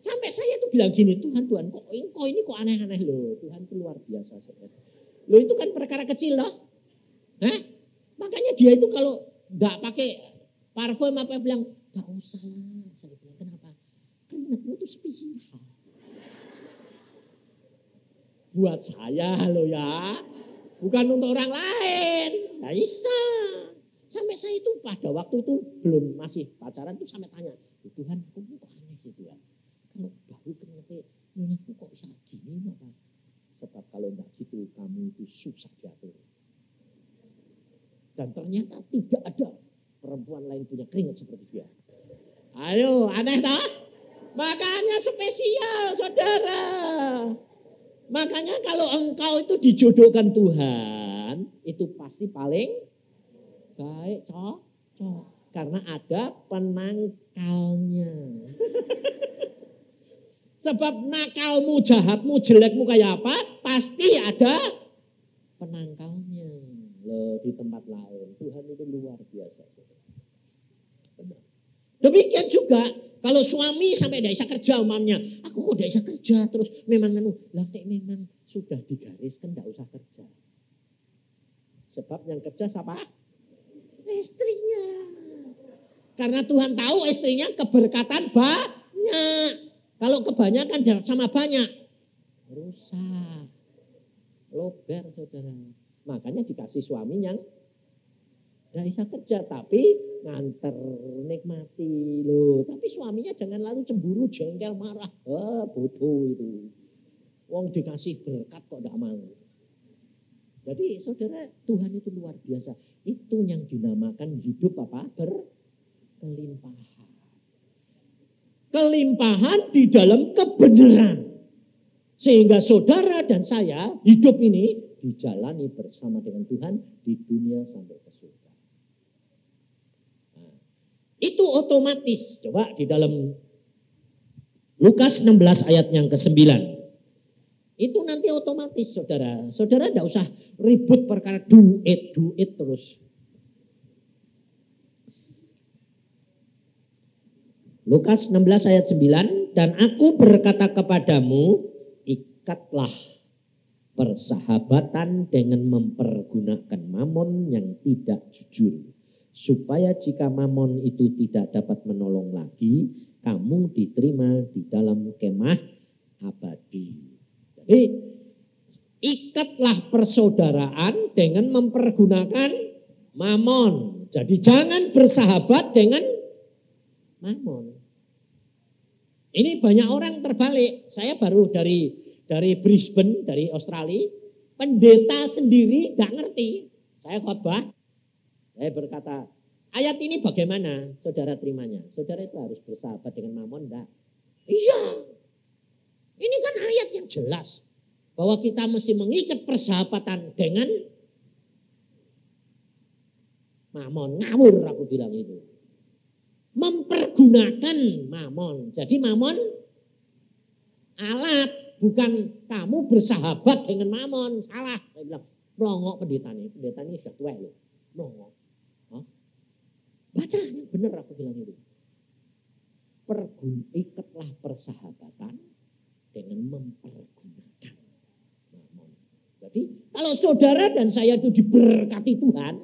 Sampai saya tuh bilang gini, Tuhan, kok engkau ini kok aneh-aneh loh. Tuhan itu luar biasa, saudara. Loh itu kan perkara kecil loh. Makanya dia itu kalau nggak pakai parfum apa bilang, gak usah lah. Saya bilang, kenapa? Keringatmu itu spesial. Buat saya loh ya. Bukan untuk orang lain. Gak bisa. Sampai saya itu pada waktu itu belum masih pacaran tuh sampai tanya, Tuhan, aku kok aneh sih Tuhan. Kalau bau keringatnya, nyonyaku kok bisa gini apa? Sebab kalau enggak gitu, kamu itu susah diatur. Dan ternyata tidak ada perempuan lain punya keringat seperti dia. Ayo, aneh tak? Makanya spesial, saudara. Makanya kalau engkau itu dijodohkan Tuhan, itu pasti paling baik, cocok. Karena ada penangkalnya. Sebab nakalmu, jahatmu, jelekmu kayak apa, pasti ada penangkalnya. Loh, di tempat lain. Tuhan itu luar biasa. Benar. Demikian juga, kalau suami sampai tidak bisa kerja umamnya, aku kok tidak bisa kerja, terus memang memang sudah digariskan tidak usah kerja. Sebab yang kerja siapa? Istrinya. Karena Tuhan tahu istrinya keberkatan banyak. Kalau kebanyakan sama banyak, rusak, lober, saudara. Makanya dikasih suami yang tidak bisa kerja, tapi nganter, nikmati loh. Tapi suaminya jangan lalu cemburu, jengkel, marah. Bodoh itu. Wong dikasih berkat kok tidak mau. Jadi saudara, Tuhan itu luar biasa. Itu yang dinamakan hidup apa? Berkelimpahan. Kelimpahan di dalam kebenaran. Sehingga saudara dan saya hidup ini dijalani bersama dengan Tuhan di dunia sampai ke surga. Nah, itu otomatis. Coba di dalam Lukas 16 ayat yang ke-9. Itu nanti otomatis, saudara. Saudara tidak usah ribut perkara duit terus. Lukas 16 ayat 9, dan aku berkata kepadamu, ikatlah persahabatan dengan mempergunakan mamon yang tidak jujur. Supaya jika mamon itu tidak dapat menolong lagi, kamu diterima di dalam kemah abadi. Jadi, ikatlah persaudaraan dengan mempergunakan mamon. Jadi jangan bersahabat dengan mamon. Ini banyak orang terbalik. Saya baru dari Brisbane, dari Australia. Pendeta sendiri gak ngerti. Saya khotbah. Saya berkata, ayat ini bagaimana saudara terimanya? Saudara itu harus bersahabat dengan mamon, enggak? Iya. Ini kan ayat yang jelas. Bahwa kita mesti mengikat persahabatan dengan mamon. Ngawur aku bilang itu. Mempergunakan mamon. Jadi mamon alat, bukan kamu bersahabat dengan mamon. Salah. Saya bilang, rongok pendeta ini sudah tua loh. Rongok. Baca, benar aku bilang itu. ikatlah persahabatan dengan mempergunakan mamon. Jadi kalau saudara dan saya itu diberkati Tuhan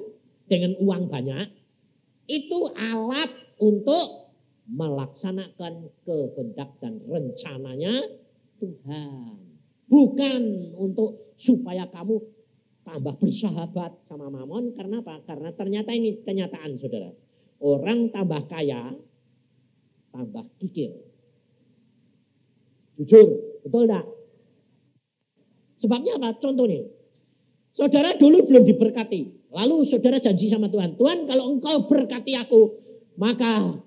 dengan uang banyak, itu alat untuk melaksanakan kehendak dan rencananya Tuhan. Bukan untuk supaya kamu tambah bersahabat sama mamon. Karena apa? Karena ternyata ini kenyataan saudara. Orang tambah kaya, tambah kikir. Jujur, betul enggak? Sebabnya apa? Contoh nih. Saudara dulu belum diberkati. Lalu saudara janji sama Tuhan. Tuhan kalau engkau berkati aku, maka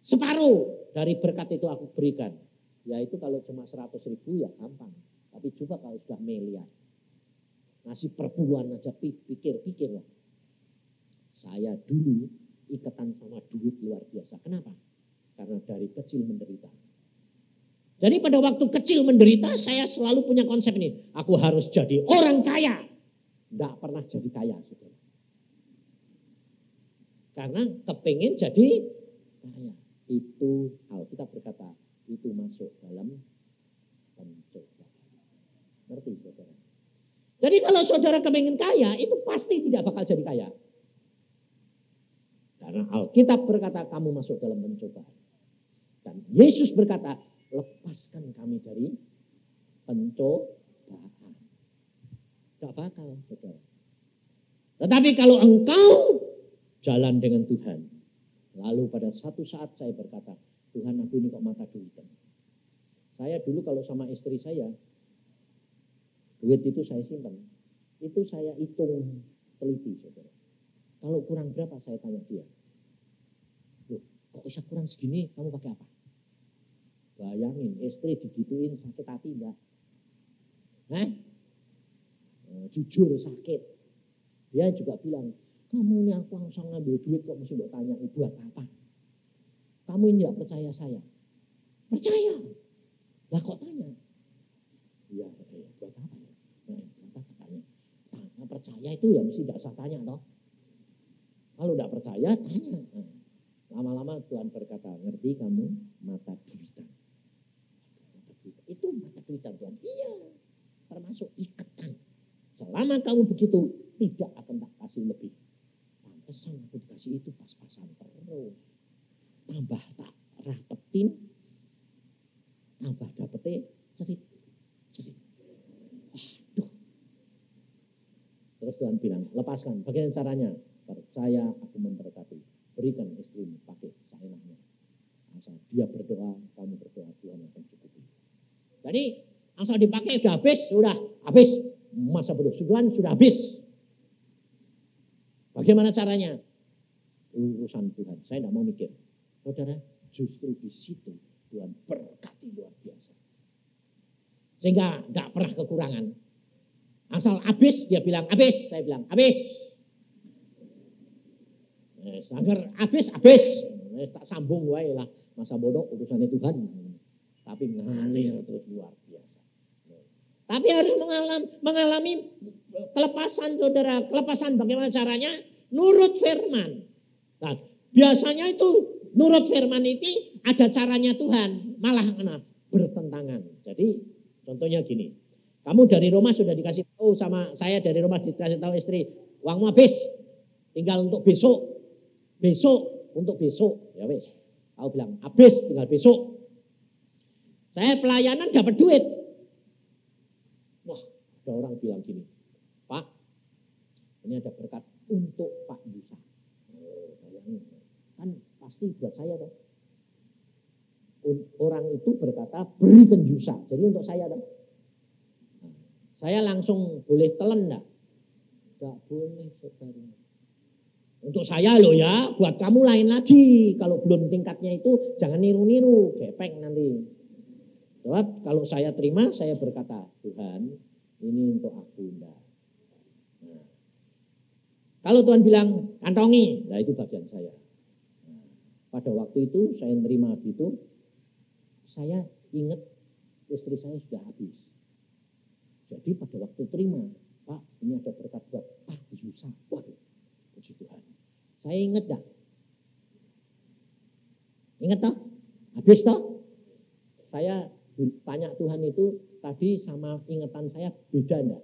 separuh dari berkat itu aku berikan. Yaitu kalau cuma 100.000 ya gampang. Tapi coba kalau sudah miliar. Ngasih per bulan aja pikir lah. Saya dulu ikatan sama duit luar biasa. Kenapa? Karena dari kecil menderita. Jadi pada waktu kecil menderita saya selalu punya konsep ini. Aku harus jadi orang kaya. Tidak pernah jadi kaya. Saudara. Karena kepengen jadi kaya. Itu Alkitab berkata. Itu masuk dalam pencobaan. Ngerti saudara? Jadi kalau saudara kepengen kaya, itu pasti tidak bakal jadi kaya. Karena Alkitab berkata kamu masuk dalam pencobaan. Dan Yesus berkata, lepaskan kami dari pencobaan. Tidak bakal saudara. Tetapi kalau engkau jalan dengan Tuhan, lalu pada satu saat saya berkata, Tuhan aku ini kok mata duitan. Saya dulu kalau sama istri saya, duit itu saya simpan. Itu saya hitung teliti, saudara. Kalau kurang berapa saya tanya dia. Loh, kok bisa kurang segini, kamu pakai apa? Bayangin, istri digituin sakit hati enggak? Jujur sakit. Dia juga bilang, kamu ini aku langsung ngambil duit kok mesti mbok tanya buat apa? Kamu ini tidak percaya saya. Percaya. Lah kok tanya? Iya, buat apa ya? Tanya. Tanya percaya itu ya mesti tidak usah tanya toh. Kalau tidak percaya tanya. Lama-lama Tuhan berkata, ngerti kamu mata duitan. Itu mata duitan Tuhan. Iya. Termasuk ikatan. Selama kamu begitu tidak akan tak kasih lebih. Pantesan aku dikasih itu pas-pasan terus. Tambah tak rapetin, tambah dapetnya cerit. Waduh. Terus Tuhan bilang, lepaskan. Bagaimana caranya? Percaya aku memberkati. Berikan istrimu pakai seenaknya. Asal dia berdoa, kamu berdoa, Tuhan akan cukupi. Jadi asal dipakai sudah habis. Masa berdoa sudah habis. Bagaimana caranya? Urusan Tuhan. Saya tidak mau mikir. Saudara, justru di situ Tuhan berkati luar biasa. Sehingga tidak pernah kekurangan. Asal habis, dia bilang habis. Saya bilang habis. Agar habis. Tak sambung wae lah. Masa bodoh urusannya Tuhan. Tapi ngalir terus luar biasa. Tapi harus mengalami kelepasan saudara. Kelepasan bagaimana caranya? Nurut firman. Nah, biasanya itu nurut firman ini ada caranya Tuhan. Malah bertentangan. Jadi contohnya gini. Kamu dari rumah sudah dikasih tahu sama saya dari rumah dikasih tahu istri. Uangmu habis. Tinggal untuk besok. Untuk besok. Ya wes. Aku bilang habis tinggal besok. Saya pelayanan dapat duit. Wah, ada orang bilang gini. Pak, ini ada berkat untuk Pak Yusa. Bayangin. Kan pasti buat saya toh. Orang itu berkata berikan Yusa. Jadi untuk saya toh. Saya langsung boleh telan enggak? Enggak boleh saudara. Untuk saya loh ya, buat kamu lain lagi. Kalau belum tingkatnya itu jangan niru-niru, gepeng nanti. Sebab kalau saya terima, saya berkata, Tuhan, ini untuk aku enggak. Nah, kalau Tuhan bilang kantongi, nah itu bagian saya. Nah, pada waktu itu saya nerima gitu, saya ingat istri saya sudah habis. Jadi pada waktu terima, Pak, ini ada berkat buat Pak Yusa. Waduh, puji Tuhan. Saya ingat dah. Ingat toh? Habis toh? Saya tanya Tuhan itu tadi sama ingatan saya beda enggak?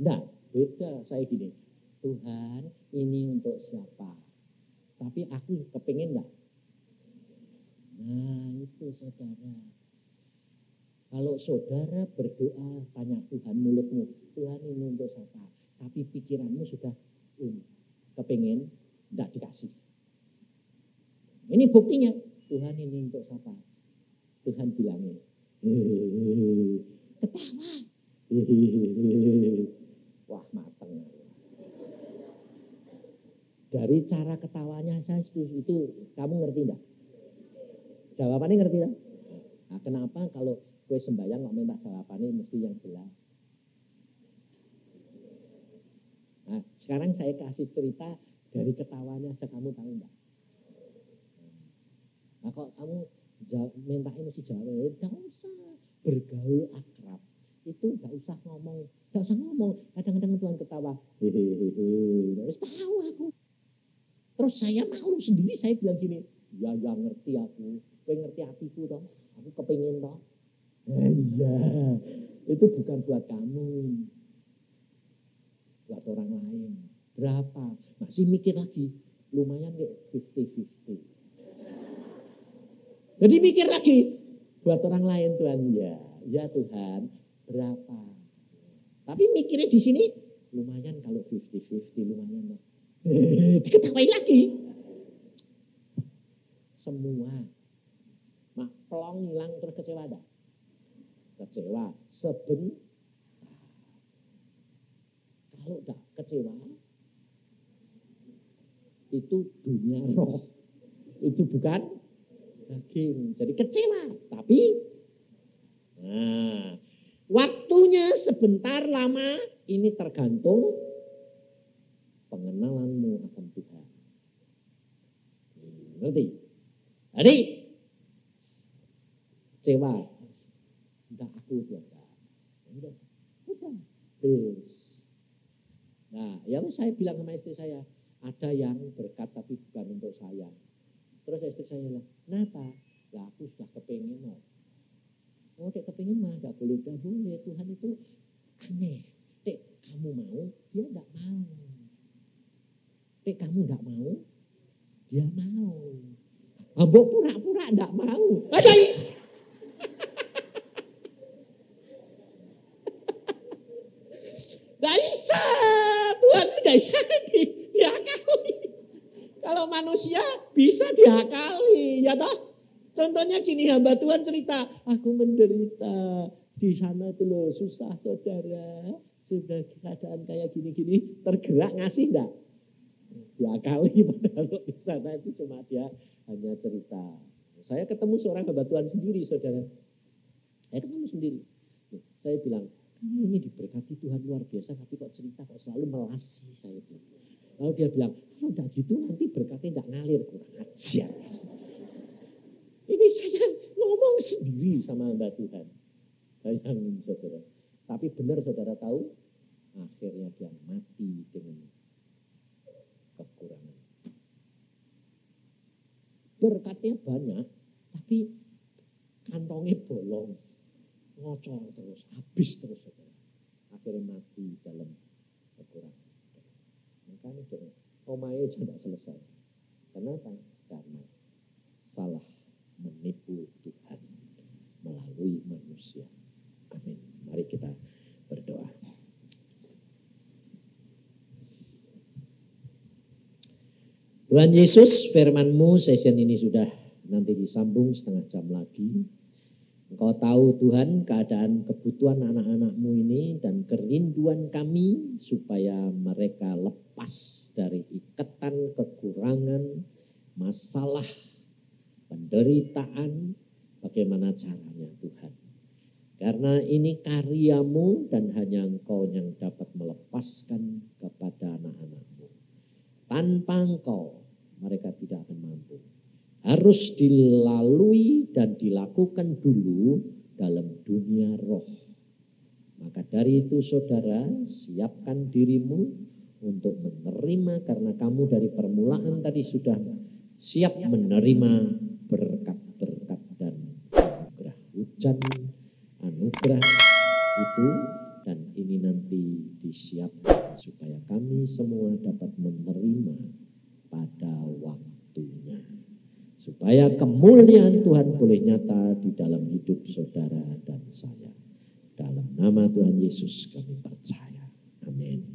Enggak, beda. Saya gini, Tuhan ini untuk siapa? Tapi aku kepengen enggak? Nah itu saudara. Kalau saudara berdoa, tanya Tuhan mulutmu, Tuhan ini untuk siapa? Tapi pikiranmu sudah kepengen, enggak dikasih. Ini buktinya, Tuhan ini untuk siapa? Tuhan bilangnya, ketawa. Wah mateng. Dari cara ketawanya saya itu kamu ngerti enggak? Jawabannya ngerti enggak? Nah, kenapa kalau kue sembahyang kok minta jawabannya mesti yang jelas? Nah, sekarang saya kasih cerita dari ketawanya aja kamu tahu enggak? Nah, kok kamu minta mesti jawabnya, enggak usah bergaul akrab. Itu enggak usah ngomong. Kadang-kadang Tuhan ketawa. Hehehe. Tahu aku. Terus saya malu sendiri, saya bilang gini, ya ngerti aku. Kowe ngerti hatiku toh. Aku kepingin toh. Iya. Itu bukan buat kamu. Buat orang lain. Berapa? Masih mikir lagi. Lumayan kayak 50-50. Jadi mikir lagi. Buat orang lain Tuhan. Ya Tuhan. Berapa? Tapi mikirnya di sini lumayan kalau 50-50 lumayan. Diketawain lagi. Semua. Mak pelong hilang terus kecewa dah. Kecewa sebentar. Kalau enggak kecewa itu dunia roh. Itu bukan daging. Jadi kecewa, tapi waktunya sebentar lama ini tergantung pengenalanmu akan Tuhan. Ngerti? Jadi kecewa. Enggak aku Tuhan. Udah. Nah, yang saya bilang sama istri saya, ada yang berkat tapi bukan untuk saya. Terus istri saya bilang, kenapa? Lah aku sudah kepengen. Oh, kepengen mah enggak boleh. Tuhan itu aneh. Kamu mau, dia enggak mau. Kamu enggak mau, dia mau. Mbok pura-pura enggak mau. Ada Enggak bisa. Tuhan enggak bisa diakali. Kalau manusia bisa diakali, ya toh? Contohnya gini, hamba Tuhan cerita, aku menderita di sana itu loh, susah saudara, sudah keadaan kayak gini-gini, tergerak ngasih enggak? Diakali, padahal di sana itu cuma dia hanya cerita. Saya ketemu seorang hamba Tuhan sendiri, saudara. Saya ketemu sendiri. Saya bilang, kamu ini diberkati Tuhan luar biasa, tapi kok cerita kok selalu melasi, saya bilang. Lalu dia bilang, kalau enggak gitu nanti berkatnya enggak ngalir, kurang ajar. Ini saya ngomong sendiri sama hamba Tuhan. Bayangin saudara. Tapi benar saudara tahu, akhirnya dia mati dengan kekurangan. Berkatnya banyak, tapi kantongnya bolong. Ngocor terus, habis terus saudara. Akhirnya mati dalam kekurangan. Makanya omahnya tidak selesai. Kenapa? Karena salah menipu Tuhan melalui manusia. Amin. Mari kita berdoa. Tuhan Yesus, firman-Mu session ini sudah nanti disambung setengah jam lagi. Engkau tahu Tuhan keadaan kebutuhan anak-anak-Mu ini dan kerinduan kami supaya mereka lepas dari ikatan kekurangan, masalah, penderitaan, bagaimana caranya Tuhan. Karena ini karya-Mu dan hanya Engkau yang dapat melepaskan kepada anak-anak-Mu. Tanpa Engkau, mereka tidak akan mampu. Harus dilalui dan dilakukan dulu dalam dunia roh. Maka dari itu saudara, siapkan dirimu untuk menerima karena kamu dari permulaan tadi sudah siap menerima berkat-berkat dan anugerah hujan, anugerah itu, dan ini nanti disiapkan supaya kami semua dapat menerima pada waktunya. Supaya kemuliaan Tuhan boleh nyata di dalam hidup saudara dan saya. Dalam nama Tuhan Yesus kami percaya. Amin.